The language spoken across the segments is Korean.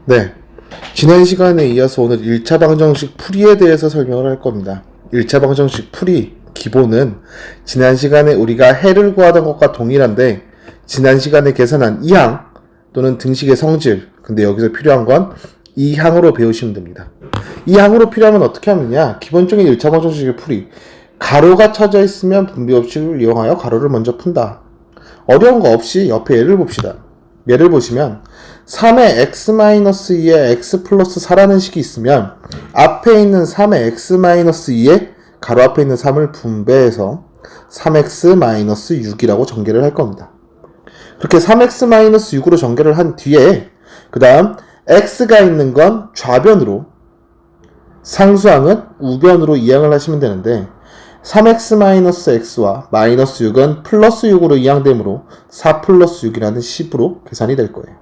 네. 지난 시간에 이어서 오늘 1차 방정식 풀이에 대해서 설명을 할 겁니다. 1차 방정식 풀이 기본은 지난 시간에 우리가 해를 구하던 것과 동일한데 지난 시간에 계산한 이항 또는 등식의 성질, 근데 여기서 필요한 건 이항으로 배우시면 됩니다. 이항으로 필요하면 어떻게 하느냐? 기본적인 1차 방정식의 풀이 가로가 쳐져 있으면 분비법칙을 이용하여 가로를 먼저 푼다. 어려운 거 없이 옆에 예를 봅시다. 예를 보시면 3의 x-2에 x 플러스 4라는 식이 있으면 앞에 있는 3의 x-2에 가로 앞에 있는 3을 분배해서 3x-6이라고 전개를 할 겁니다. 그렇게 3x-6으로 전개를 한 뒤에 그 다음 x가 있는 건 좌변으로 상수항은 우변으로 이항을 하시면 되는데 3x-x와 마이너스 6은 플러스 6으로 이항되므로 4 플러스 6이라는 10으로 계산이 될 거예요.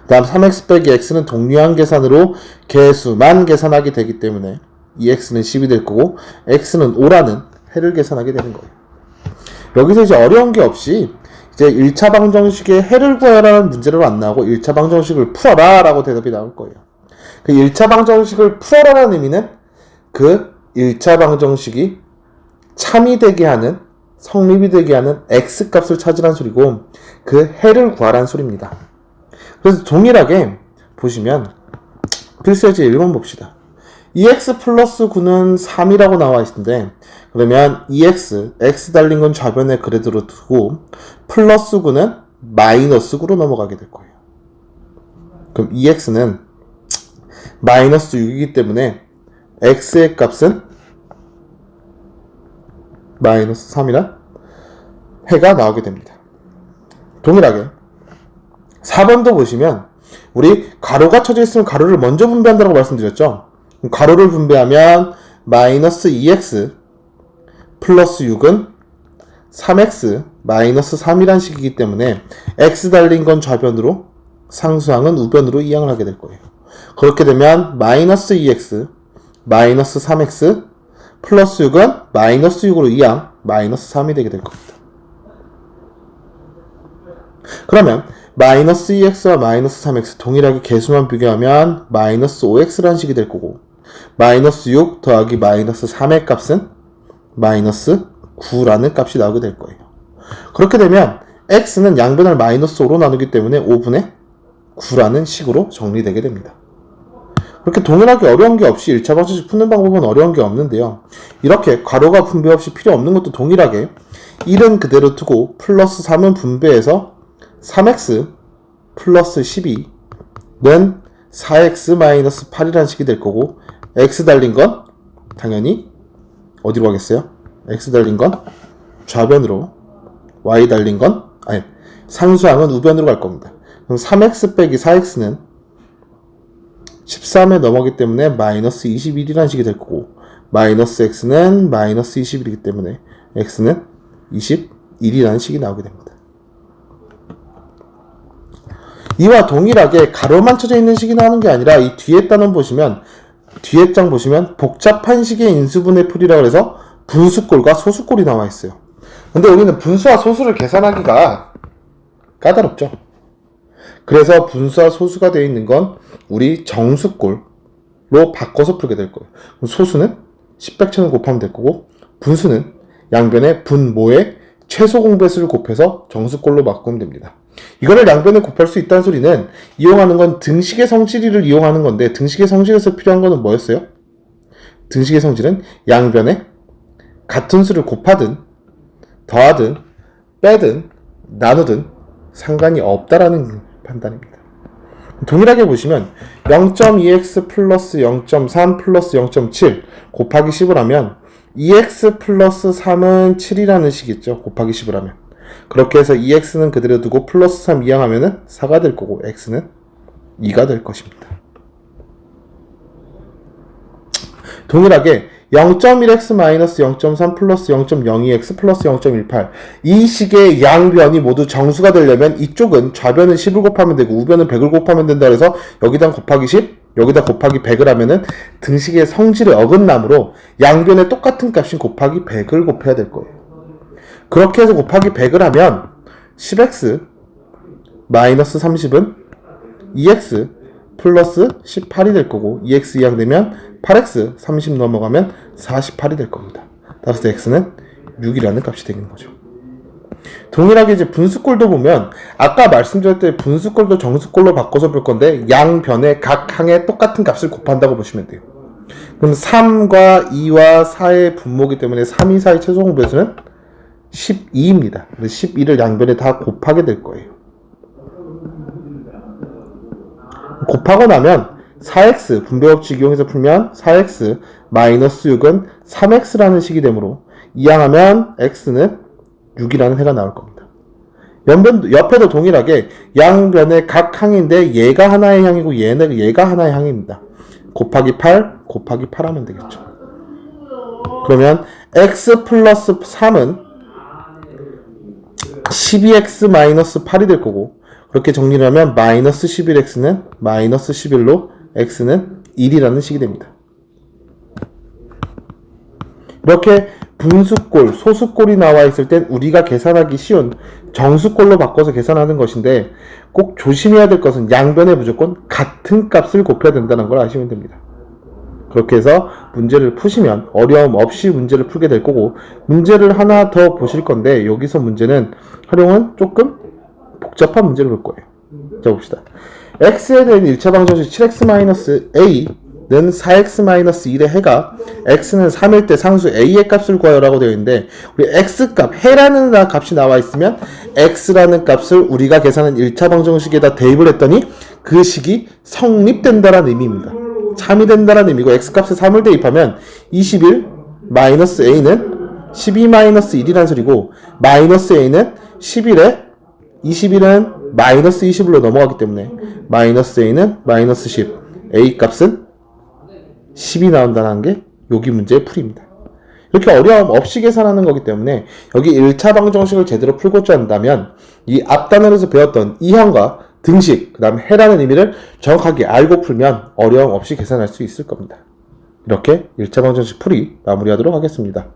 그 다음 3x 빼기 x는 동류항 계산으로 개수만 계산하게 되기 때문에 이 x는 10이 될 거고 x는 5라는 해를 계산하게 되는 거예요. 여기서 이제 어려운 게 없이 이제 1차 방정식의 해를 구하라는 문제로 안 나오고 1차 방정식을 풀어라 라고 대답이 나올 거예요. 그 1차 방정식을 풀어라라는 의미는 그 1차 방정식이 참이 되게 하는, 성립이 되게 하는 x값을 찾으란 소리고 그 해를 구하란 소리입니다. 그래서 동일하게 보시면 필수예제 1번 봅시다. 2x 플러스 9는 3이라고 나와 있는데 그러면 2x, x 달린 건 좌변에 그래도로 두고 플러스 9는 마이너스 9로 넘어가게 될 거예요. 그럼 2x는 마이너스 6이기 때문에 x의 값은 마이너스 3이란 해가 나오게 됩니다. 동일하게 4번도 보시면 우리 가로가 쳐져 있으면 가로를 먼저 분배한다고 말씀드렸죠. 가로를 분배하면 마이너스 2x 플러스 6은 3x 마이너스 3이란 식이기 때문에 x 달린 건 좌변으로 상수항은 우변으로 이항을 하게 될 거예요. 그렇게 되면 마이너스 2x 마이너스 3x 플러스 6은 마이너스 6으로 이항 마이너스 3이 되게 될 겁니다. 그러면 마이너스 2x와 마이너스 3x 동일하게 개수만 비교하면 마이너스 5x라는 식이 될 거고 마이너스 6 더하기 마이너스 3의 값은 마이너스 9라는 값이 나오게 될 거예요. 그렇게 되면 x는 양변을 마이너스 5로 나누기 때문에 5분의 9라는 식으로 정리되게 됩니다. 그렇게 동일하게 어려운 게 없이 1차 방정식 푸는 방법은 어려운 게 없는데요. 이렇게 가로가 분배 없이 필요 없는 것도 동일하게 1은 그대로 두고 플러스 3은 분배해서 3x 플러스 12는 4x 마이너스 8이라는 식이 될 거고 x 달린 건 당연히 어디로 가겠어요? x 달린 건 좌변으로 y 달린 건 상수항은 우변으로 갈 겁니다. 그럼 3x 빼기 4x는 13에 넘어가기 때문에 마이너스 21이라는 식이 될 거고 마이너스 x는 마이너스 21이기 때문에 x는 21이라는 식이 나오게 됩니다. 이와 동일하게 가로만 쳐져 있는 식이 나오는 게 아니라 이 뒤에 단원 보시면 뒤에 장 보시면 복잡한 식의 인수분해 풀이라고 해서 분수꼴과 소수꼴이 나와 있어요. 근데 우리는 분수와 소수를 계산하기가 까다롭죠. 그래서 분수와 소수가 되어 있는 건 우리 정수꼴로 바꿔서 풀게 될 거예요. 그럼 소수는 10백천을 곱하면 될 거고 분수는 양변의 분모의 최소 공배수를 곱해서 정수꼴로 바꾸면 됩니다. 이거를 양변에 곱할 수 있다는 소리는 이용하는 건 등식의 성질을 이용하는 건데 등식의 성질에서 필요한 거는 뭐였어요? 등식의 성질은 양변에 같은 수를 곱하든 더하든 빼든 나누든 상관이 없다라는 판단입니다. 동일하게 보시면 0.2x 플러스 0.3 플러스 0.7 곱하기 10을 하면 2x 플러스 3은 7이라는 식이죠. 곱하기 10을 하면 그렇게 해서 2x는 그대로 두고 플러스 3 이항하면은 4가 될 거고 x는 2가 될 것입니다. 동일하게 0.1x 마이너스 0.3 플러스 0.02x 플러스 0.18 이 식의 양변이 모두 정수가 되려면 이쪽은 좌변은 10을 곱하면 되고 우변은 100을 곱하면 된다 그래서 여기다 곱하기 10 여기다 곱하기 100을 하면은 등식의 성질의 어긋남으로 양변의 똑같은 값인 곱하기 100을 곱해야 될 거예요. 그렇게 해서 곱하기 100을 하면 10x 마이너스 30은 2x 플러스 18이 될 거고 2x 이항 되면 8x 30 넘어가면 48이 될 겁니다. 따라서 x는 6이라는 값이 되는 거죠. 동일하게 이제 분수꼴도 보면 아까 말씀드렸던 분수꼴도 정수꼴로 바꿔서 볼 건데 양변의 각 항에 똑같은 값을 곱한다고 보시면 돼요. 그럼 3과 2와 4의 분모이기 때문에 3, 2, 4의 최소 공배수는 12입니다. 12를 양변에 다 곱하게 될 거예요. 곱하고 나면 4x 분배법칙 이용해서 풀면 4x 마이너스 6은 3x라는 식이 되므로 이항하면 x는 6이라는 해가 나올 겁니다. 옆에도 동일하게 양변의 각 항인데 얘가 하나의 항이고 얘가 하나의 항입니다. 곱하기 8 곱하기 8 하면 되겠죠. 그러면 x 플러스 3은 12x 마이너스 8이 될 거고 그렇게 정리를 하면 마이너스 11x는 마이너스 11로 x는 1이라는 식이 됩니다. 이렇게 분수꼴, 소수꼴이 나와 있을 땐 우리가 계산하기 쉬운 정수꼴로 바꿔서 계산하는 것인데 꼭 조심해야 될 것은 양변에 무조건 같은 값을 곱해야 된다는 걸 아시면 됩니다. 그렇게 해서 문제를 푸시면 어려움 없이 문제를 풀게 될 거고 문제를 하나 더 보실 건데 여기서 문제는 활용은 조금 복잡한 문제를 볼 거예요. 자 봅시다. x에 대한 1차 방정식 7x-a는 4x-1의 해가 x는 3일 때 상수 a의 값을 구하라고 되어 있는데 우리 x값, 해라는 값이 나와 있으면 x라는 값을 우리가 계산한 1차 방정식에다 대입을 했더니 그 식이 성립된다라는 의미입니다. 참이 된다라는 의미고 x값에 3을 대입하면 21 마이너스 a는 12 마이너스 1이라는 소리고 마이너스 a는 11에 21은 마이너스 21로 넘어가기 때문에 마이너스 a는 마이너스 10 a 값은 10이 나온다는 게 여기 문제의 풀이입니다. 이렇게 어려움 없이 계산하는 거기 때문에 여기 1차 방정식을 제대로 풀고자 한다면 이 앞 단원에서 배웠던 이항과 등식, 그 다음에 해라는 의미를 정확하게 알고 풀면 어려움 없이 계산할 수 있을 겁니다. 이렇게 1차 방정식 풀이 마무리하도록 하겠습니다.